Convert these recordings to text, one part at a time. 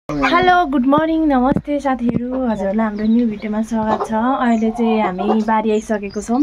Hello good morning नमस्ते साथीहरू हजुरलाई हाम्रो न्यू भिडियोमा स्वागत छ। अहिले चाहिँ हामी बारी आइसकेको छौँ।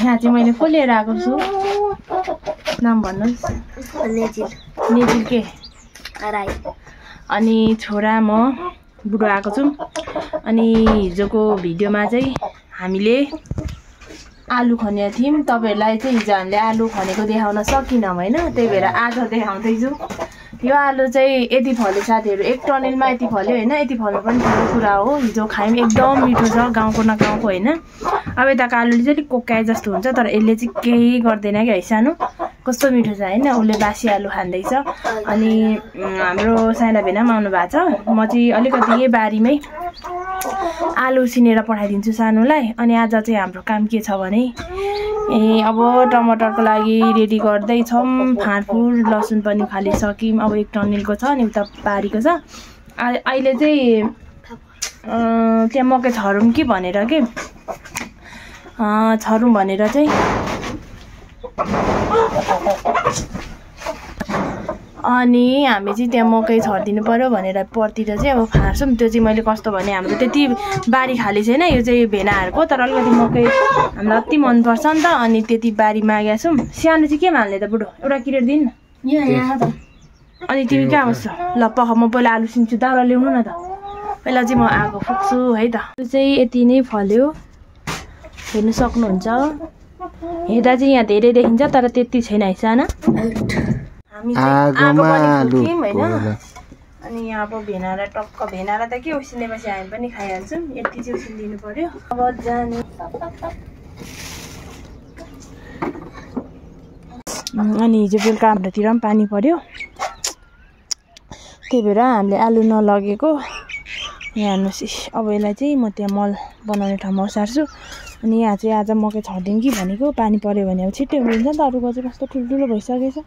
यहाँ चाहिँ मैले को लिएर आएको छु नाम भन्नुहोस्। नेजिल के राई अनि छोरा म बुढो आएको छु। अनि हिजोको भिडियोमा चाहिँ हामीले आलु खनेका थियौँ। तपाईहरुलाई चाहिँ हिजो हामीले आलु खनेको देखाउन सकिनौँ हैन, त्यही भएर आज देखाउँदैछु। यो आलु चाहिँ यति फल्यो साथीहरू, एक टनेलमा यति फल्यो हैन। यति फल्नु पनि ठुलो कुरा हो। हिजो खायौँ एकदम मिठो छ, गाउँको न गाउँको हैन। अब यताको आलुले चाहिँ अलिक कोक्काए जस्तो हुन्छ, तर यसले चाहिँ केही गर्दैन क्या है। सानो कस्तो मिठो छ हैन। उसले बासी आलु खाँदैछ। अनि हाम्रो साइना भेना पनि आउनु भएको छ। म चाहिँ अलिकति यही बारीमै आलु उसिनेर पठाइदिन्छु सानोलाई। अनि आज चाहिँ हाम्रो काम के छ भने अब टमाटरको लागि रेडी गर्दैछौँ। फाँडफुड लसुन पनि खाली सक्यौँ। अब एक टनेलको छ अनि उता बारीको छ। अहिले चाहिँ त्यहाँ मकै छरौँ कि भनेर के छरौँ भनेर चाहिँ अनि हामी चाहिँ त्यहाँ मकै छरिदिनु पर्यो भनेर परतिर चाहिँ अब फार्छौँ। त्यो चाहिँ मैले कस्तो भने हाम्रो त्यति बारी खाली छैन, यो चाहिँ भेनाहरूको, तर अलिकति मकै हामीलाई अति मनपर्छ नि त। अनि त्यति बारी मागेका छौँ। सानो चाहिँ केमा हाल्ने त बुढो, एउटा किरेट दिनु न। अनि तिमी कहाँ बस्छौ? ल पख, म पहिला आलु सिन्छु, दाउरा ल्याउनु न त। पहिला चाहिँ म आगो फुक्छु है त। त्यो चाहिँ यति नै फल्यो, हेर्नु सक्नुहुन्छ। हेर्दा चाहिँ यहाँ धेरै देखिन्छ, तर त्यति छैन है साना। हामी आगो पनि फुक्यौँ हैन। अनि यहाँ अब भेनालाई टक्क, भेनालाई त के उसिनेपछि हामी पनि खाइहाल्छौँ। यति चाहिँ उसिनिदिनु पर्यो। अब जाने अनि हिजो बेलुका हाम्रोतिर पनि पानी पर्यो, त्यही भएर हामीले आलु नलगेको। यहाँ हेर्नुहोस्। अब यसलाई चाहिँ म त्यहाँ मल बनाउने ठाउँमा सार्छु। अनि यहाँ चाहिँ आज मकै छरिदिउँ कि भनेको। पानी पऱ्यो भने अब छिट्टै हुन्छ नि त। अरूको चाहिँ कस्तो ठुल्ठुलो भइसकेछ।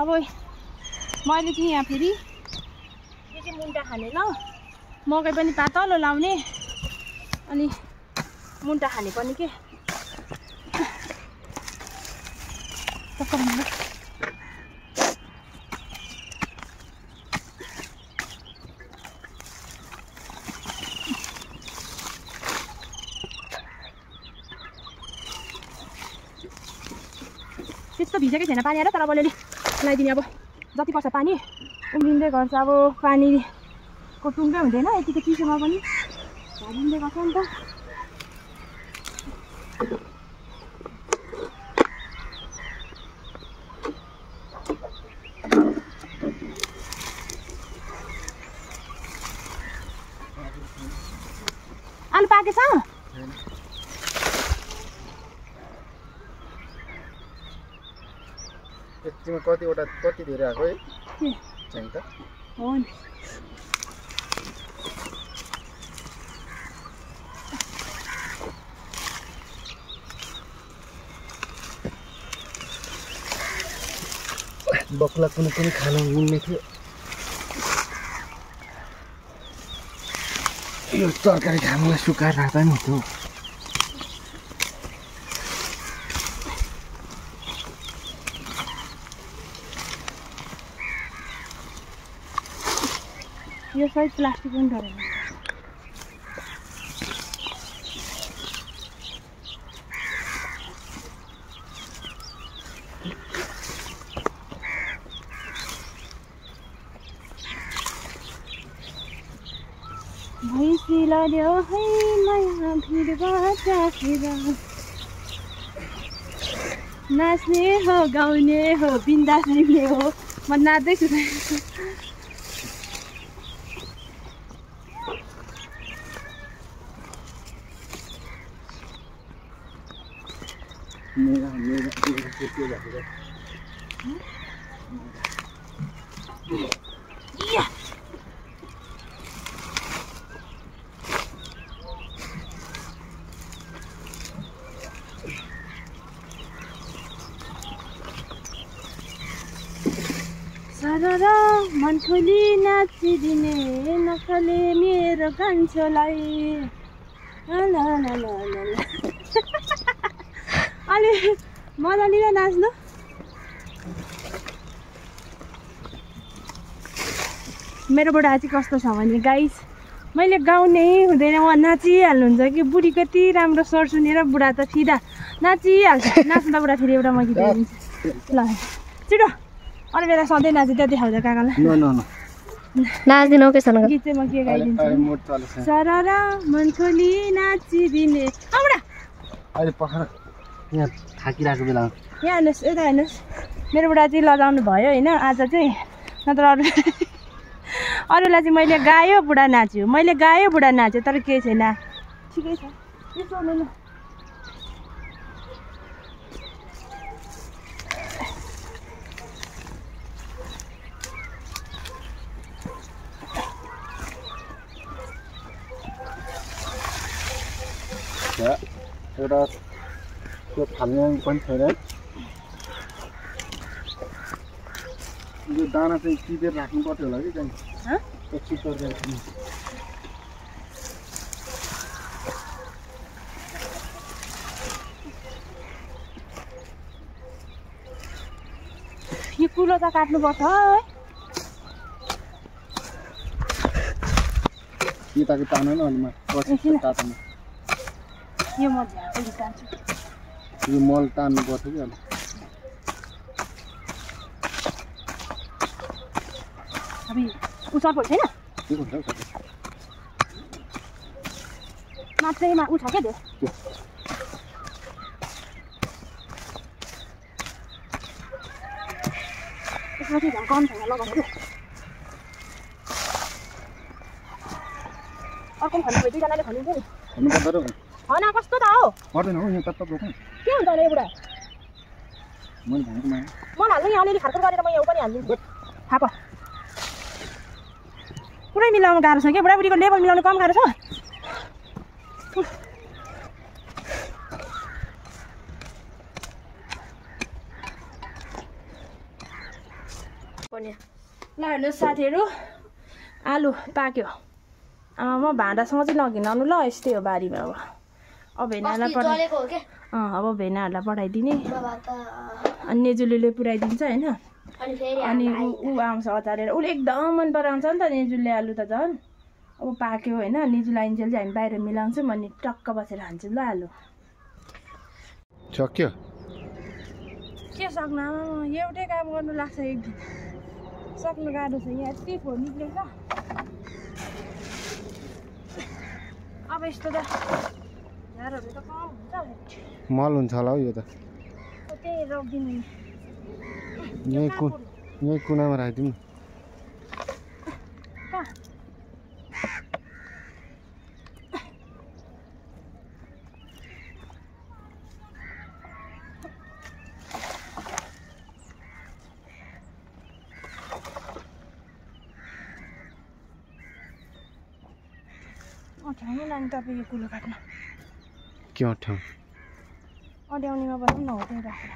अब मैले चाहिँ यहाँ फेरि यो चाहिँ मुन्टा खाने ल, मकै पनि पातलो लाउने अनि मुन्टा खाने पनि के। त्यस्तो भिजेकै छैन पानी आएर, तर अब अलिअलि लगाइदिने। अब जति पर्छ पानी उम्रिँदै गर्छ। अब पानीको टुङ्गै हुँदैन, यतिको चिसोमा पनि झरिँदै गर्छ नि त। आलु पाकेछ? यतिमा कतिवटा कति धेरै आएको है चाहिँ त हो नि। बक्ला कुनै पनि खान मिल्ने थियो। यो तरकारी खानुलाई सुकाएर राख्दा नि थियो। यो साइड प्लास्टिक पनि डरेन। भैँसी लड्यो है माया भिडबाट नाच्ने हो गाउने हो बिन्दास लिने हो। म नाच्दैछु। सररा मन खोली नाचिदिने नखले मेरो कान्छोलाई अलि मजाले नाच्नु मेरो बुढा चाहिँ कस्तो छ भने गाइस मैले गाउने हुँदैन उहाँ नाचिहाल्नुहुन्छ कि बुढी कति राम्रो स्वर सुनेर बुढा त फिदा नाचिहाल्छ नाच्नु त बुढा फेरि एउटा म गीत गाइदिन्छु ल छिटो अरू बेला सधैँ नाचे त्यो देखाउँछ काकालाई नाच्दिनौ केसँग गीत चाहिँ म के गाइदिन्छु सररा मन खोली नाचिदिने अहिले पखर यहाँ थाकिरहेको बेला यहाँ हेर्नुहोस् यता हेर्नुहोस् मेरो बुढा चाहिँ लजाउनु भयो होइन आज चाहिँ नत्र अरूलाई चाहिँ मैले गायो बुढा नाच्यो मैले गायो बुढा नाच्यो तर केही छैन ठिकै छ यसो ल एउटा त्यो फाल्ने पनि छैन यो दाना चाहिँ टिपेर राख्नु पर्छ होला कि चाहिँ यो कुलो त काट्नुपर्छ है यताको तानो न अलिमा काट्नु यो म झ्याएको तान्छु यो मल तान्नु पर्छ कि अलि अबि उचार पर्छ हैन के हुन्छ माछैमा उठा के दे यसमा चाहिँ झन् कम छैन लगाउनु अर्को खन्नु भयो दुईजनाले खनिन्छ नि खन्नुपर्छ र होइन कस्तो त हो पर्दैन हौ यहाँ तत्त रोक्नु के हुन्छ अरे बुढा मैले भनेको मा मन हाल्नु यहाँ अलिअलि खार्खर गरेर म यहाँ पनि हाल्दिन्छु थाहा प पुरै मिलाउनु गाह्रो छ क्या बुढाबुढीको लेभल मिलाउनु कम गाह्रो छ ल हेर्नुहोस् साथीहरू आलु पाक्यो म भाँडासँग चाहिँ नघिनाउनु ल यस्तै हो बारीमा अब भेनाहरूलाई अब भेनाहरूलाई पठाइदिने अनि नेजुलीले पुऱ्याइदिन्छ होइन अनि ऊ आउँछ अचारेर उसले एकदम मन पराउँछ नि त नेजुलले आलु त झन् अब पाक्यो होइन नेजुल आइन्जेल चाहिँ हामी बाहिर मिलाउँछौँ अनि टक्क बसेर खान्छौँ ल आलु सक्यो के सक्नु एउटै काम गर्नु लाग्छ एक दिन सक्नु गाह्रो छ यहाँ यति फोहोर निक्लेछ अब यस्तो त झारहरू त कम हुन्छ मल हुन्छ होला हौ यो त त्यही रोकिदिनु यही कुनामा राखिदिउँ अठाउनु नानी तपाईँ यो कुलो काट्न के अठाउँ अड्याउनेमा पनि न हो त्यही राखेर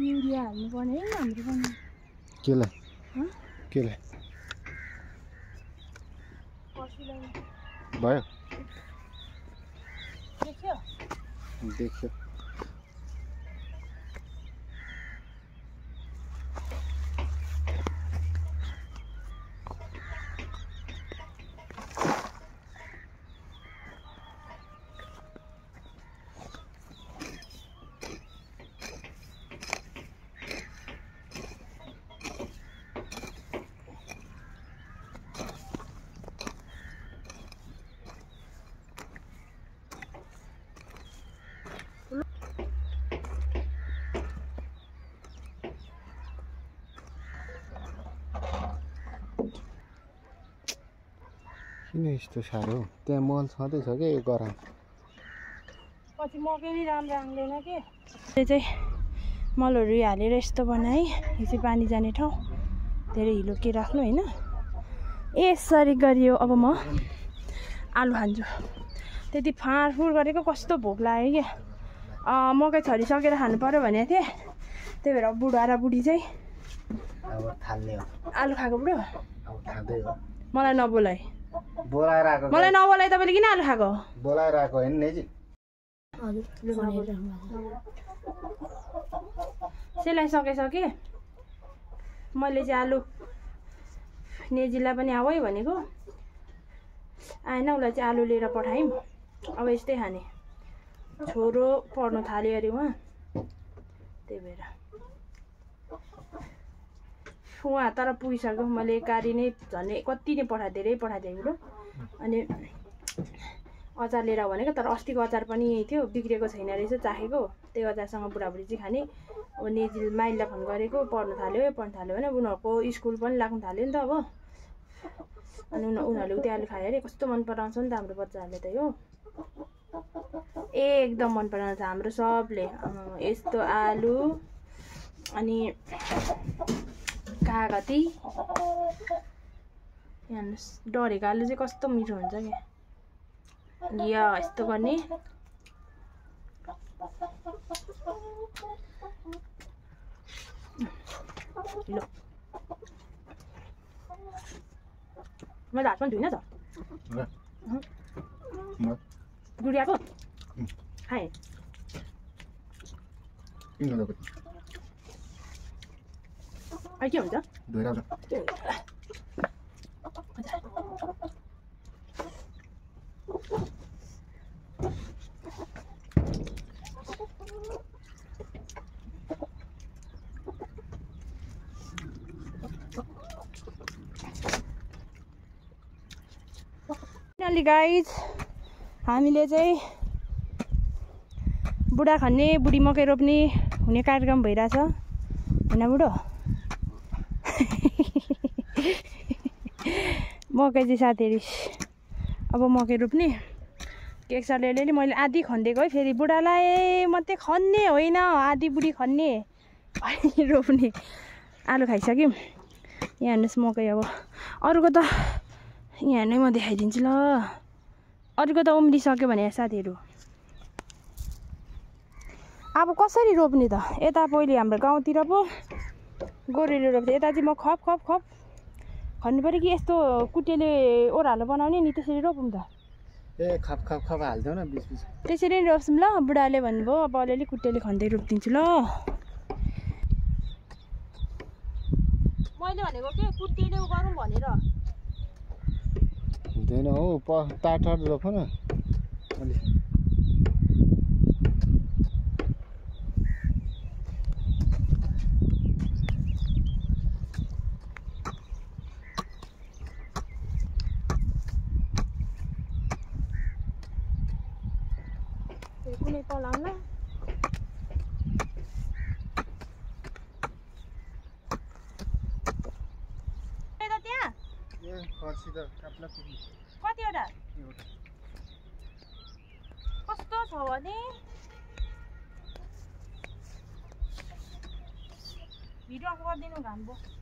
युरिया हाल्नुपर्ने है हाम्रो पनि केलाई पर्सिलाई भयो देख्यो किन यस्तो साह्रो त्यहाँ मल छँदैछ क्या यो गराम पछि मकै नि राम्रो आउँदैन के। त्यो चाहिँ मलहरू हालेर यस्तो बनाएँ। यो चाहिँ पानी जाने ठाउँ, धेरै हिलो के राख्नु होइन। यसरी गरियो। अब म आलु खान्छु। त्यति फाँडफुँड गरेको कस्तो भोक लाग्यो क्या। मकै छरिसकेर खानु पर्यो भनेको थिएँ, त्यही भएर बुढा र बुढी चाहिँ अब थाल्ने हो। आलु खाएको बुढो। अब खाँदै हो। मलाई नबोलाइ। बोलाएर आएको। मलाई नबोलाइ। तपाईँले किन आलु खाएको? बोलाएर आएको होइन नेजी। सेलाइसके मैले चाहिँ आलु नेजीलाई पनि आऊ है भनेको, आएन। उसलाई चाहिँ आलु लिएर पठायौँ। अब यस्तै खाने। छोरो पढ्नु थाल्यो अरे उहाँ, त्यही भएर उहाँ तर पुगिसक्यो। मैले गाडी नै झन् कति नै धेरै पठाइदिएँ बुढो। अनि अचार लिएर भनेको, तर अस्तिको अचार पनि यही थियो, बिग्रेको छैन रहेछ चाखेको। त्यही अचारसँग बुढाबुढी चाहिँ खाने। अब नेजी माइललाई फोन गरेको, पढ्नु थाल्यो भने उनीहरूको स्कुल पनि लाग्नु थाल्यो नि त अब। अनि उनीहरूले उता आलु खायो अरे। कस्तो मन पराउँछ नि त हाम्रो बच्चाहरूले त यो, एकदम मन पराउँछ हाम्रो सबले। यस्तो आलु अनि कागती हेर्नुहोस्, डढेको आलु चाहिँ कस्तो मिठो हुन्छ क्या। यस्तो गर्ने। ल मैले हात पनि धुइनँ त। गुडियाको खाएँ। अहिले के हुन्छ? गाइज हामीले चाहिँ बुढा खन्ने, बुढी मकै रोप्ने हुने कार्यक्रम भइरहेछ होइन बुढो? मकै चाहिँ साथीहरू अब मकै रोप्ने। केक सरले अलिअलि मैले आधी खनिदिएको है। फेरि बुढालाई मात्रै खन्ने होइन, आधी बुढी खन्ने रोप्ने। आलु खाइसक्यौँ। यहाँ हेर्नुहोस् मकै। अब अरूको त यहाँ नै म देखाइदिन्छु ल। अरूको त उम्रिसक्यो भने साथीहरू अब कसरी रोप्ने त? यता पहिले हाम्रो गाउँतिर पो गोरुले रोप्थ्यो, यता चाहिँ म खप खन्नु पऱ्यो कि यस्तो कुटेले ओह्रालो बनाउने नि, त्यसरी रोपौँ त। खप हाल्थ्यौ न बिच बिच। त्यसरी नै रोप्छौँ ल। बुढाले भन्नुभयो अब अलिअलि कुटेले खन्दै रोपिदिन्छु ल। मैले भनेको के कुटेले गरौँ भनेर हुँदैन हौ। टाढ रोप न। कुनै पलाउन कतिवटा कस्तो छ भने भिडियो गरिदिनु घाम भयो।